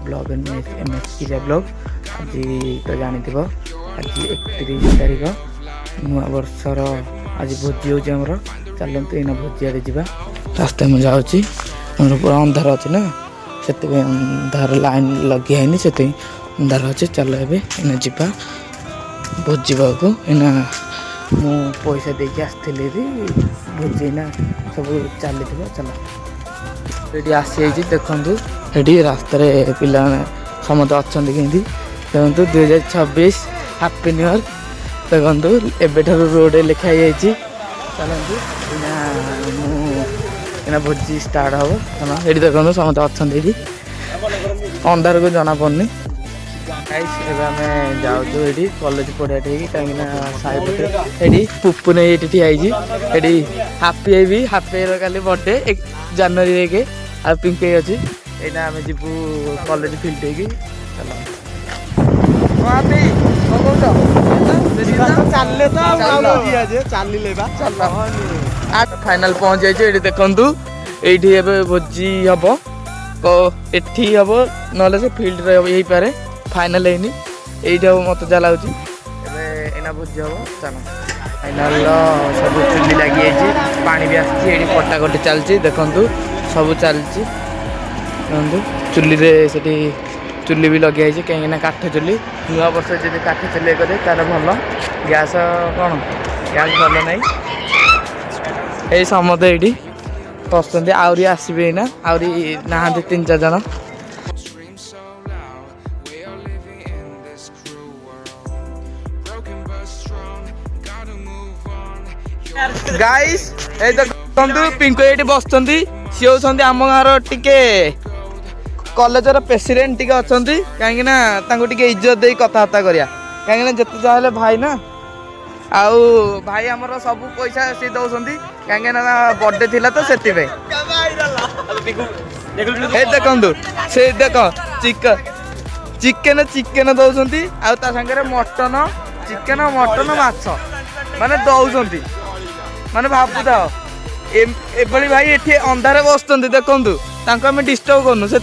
Blog MS किरा blog आज तो जानी आज 31 तारिख नुआ वर्षर आज भोजी हो चलते यहाँ भोजी आड़े जा रास्ता में जाऊँगी पूरा अंधार अच्छे ना से अंधार लाइन लगे है से अंधार अच्छे चल एना जा भोजी को इना मु पैसा देके आसती भोजी ना सब चली चल ये आसी देखु ये रास्त पिला समस्त अच्छा कमी देखो 2026 हैप्पी न्यू ईयर देखो एबेठार रोड लिखाई चलती मुझे भोजी स्टार्ट हम ये देखो समस्त अच्छा अंधार को जना पड़नी आम जाऊँ कॉलेज पढ़ा कहीं साई पटे पुपु नहीं ये हापी भी हापी का बर्थडे 1 जनवरी 1 आ पिंके अच्छी यहाँ आम जीवु कॉलेज फिल्ड चल फाइनल पहुँच जाइए देखु ये भोजी हम एठी हम ना से फिल्ड रही पारे फाइनल है ये मत जहाँ लगुच भोजी हम चल फाइनल सब चुली लगी पानी भी आसी कटाकटी चलती देखु सब चलती चुली से चुली भी लगे कहीं काठ चुली नुआ वर्ष जब काठ चुली करे तार भल गैस कौन गैस भल ना ये समस्त ये पसंद आहरी आसबे ना आहरी नहांती 3-4 जन गाइस ए देखु पिंको ये बस सी होती आम गाँव टे कॉलेज प्रेसिडेंट टे अच्छा कहीं इज्जत दे कथबार्ता करा कहीं जिते जहाँ भाई ना आउ भाई आमर सब पैसा सी दौरान कहीं बर्थडे थिला तो से देखु से देख चिकेन चिकेन दौरान आउ मटन चिकेन मटन माछ माने दौरान माने भावु था एभली भाई ये अंधारे बस देखु आम डिस्टर्ब करनु से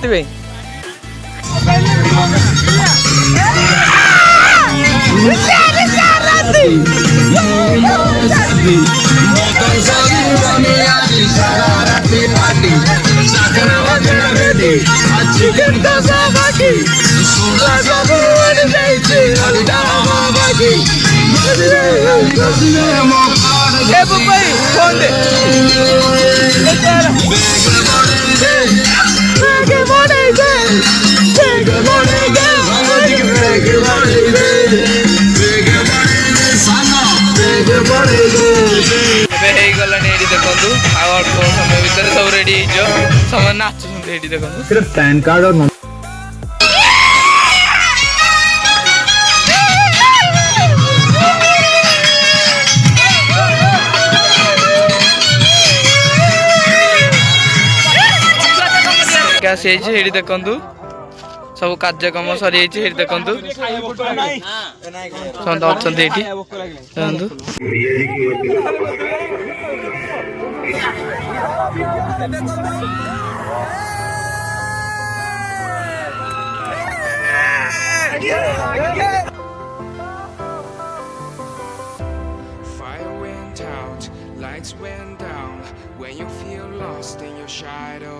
फोन दे देखु अल्प समय भितर सब रेडी समय नाचुंट देखो सिर्फ पैन कार्ड और देखु सब कार्यक्रम सरी देखु समस्त अच्छा Fire went out, lights went down. When you feel lost in your shadow.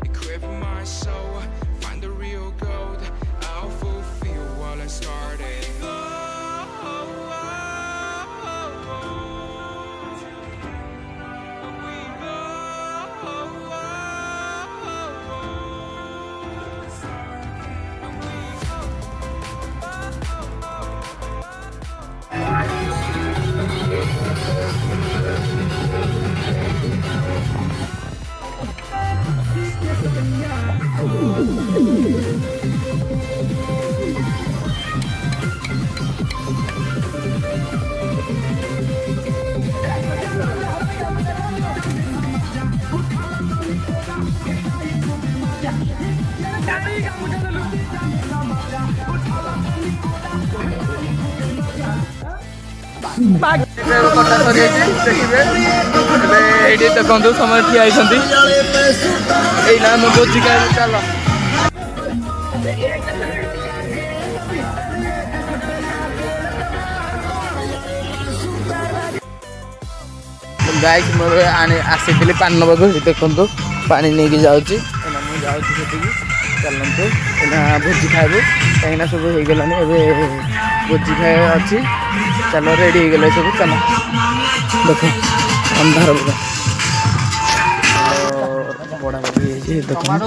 Equip my soul, find the real gold. I'll fulfill what I started. କଟା ସରିଯାଇଛି ଦେଖିବେ ଏବେ ଏଇଠି ଦେଖନ୍ତୁ ସମସ୍ତେ ଠିଆ ହେଇଛନ୍ତି ଏଇନା ଆମେ ଭୋଜି ଖାଇବୁ ଚାଲ ଗାଈ ମୁଁ ଆସିଥିଲି ପାଣି ନେବାକୁ ଦେଖନ୍ତୁ ପାଣି ନେଇକି ଯାଉଛି ଏଇନା ମୁଁ ଯାଉଛି ସେଠିକି ଚାଲନ୍ତୁ ଏଇନା ଭୋଜି ଖାଇବୁ କାହିଁକିନା ସବୁ ହେଇଗଲାଣି ଏବେ ଭୋଜି ଖାଇବା ଅଛି ଚାଲ ରେଡ଼ି ହେଇଗଲେ ସବୁ ଚାଲ ଦେଖ ଅନ୍ଧାର ପୁରା ବଢ଼ାବଢ଼ି ହେଇଛି ଦେଖନ୍ତୁ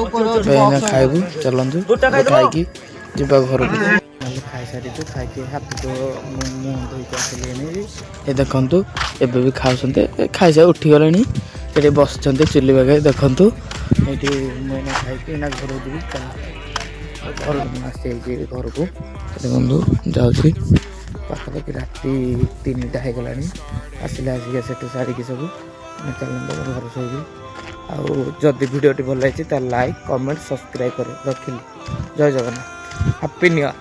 ଏଇନା ଖାଇବୁ ଚାଲନ୍ତୁ ଖାଇକି ଯିବା ଘରକୁ ନହେଲେ ଖାଇସାରିଛୁ ଖାଇକି ହାତ ମୁହଁ ଧୋଇକି ଆସିଲେଣି ଏ ଦେଖନ୍ତୁ ଏବେ ବି ଖାଉଛନ୍ତି ଖାଇସାରି ଉଠିଗଲେଣି ସେଠି ବସିଛନ୍ତି ଚୁଲି ପାଖରେ ଦେଖନ୍ତୁ ଏଇଠି ମୁଁ ଏଇନା ଖାଇକି ଏଇନା ଘରକୁ ଯିବି ଚାଲ ଘରକୁ ଆସିଯାଇଛି ଘରକୁ ଦେଖନ୍ତୁ ଯାଉଛି ପାଖାପାଖି ରାତି 3ଟା ହେଇଗଲାଣି ଆସିଲେ ଆସିକି ସେଠୁ ସାରିକି ସବୁ ଚାଲନ୍ତୁ ଘର ଶୋଇବି ଆଉ ଯଦି ଭିଡ଼ିଓଟି ଭଲ ଲାଗିଛି ତାହେଲେ ଲାଇକ୍ କମେଣ୍ଟ ସବସ୍କ୍ରାଇବ୍ କରି ରଖିଲି ଜୟ ଜଗନ୍ନାଥ ହାପି ନ୍ୟୁ ଇୟର।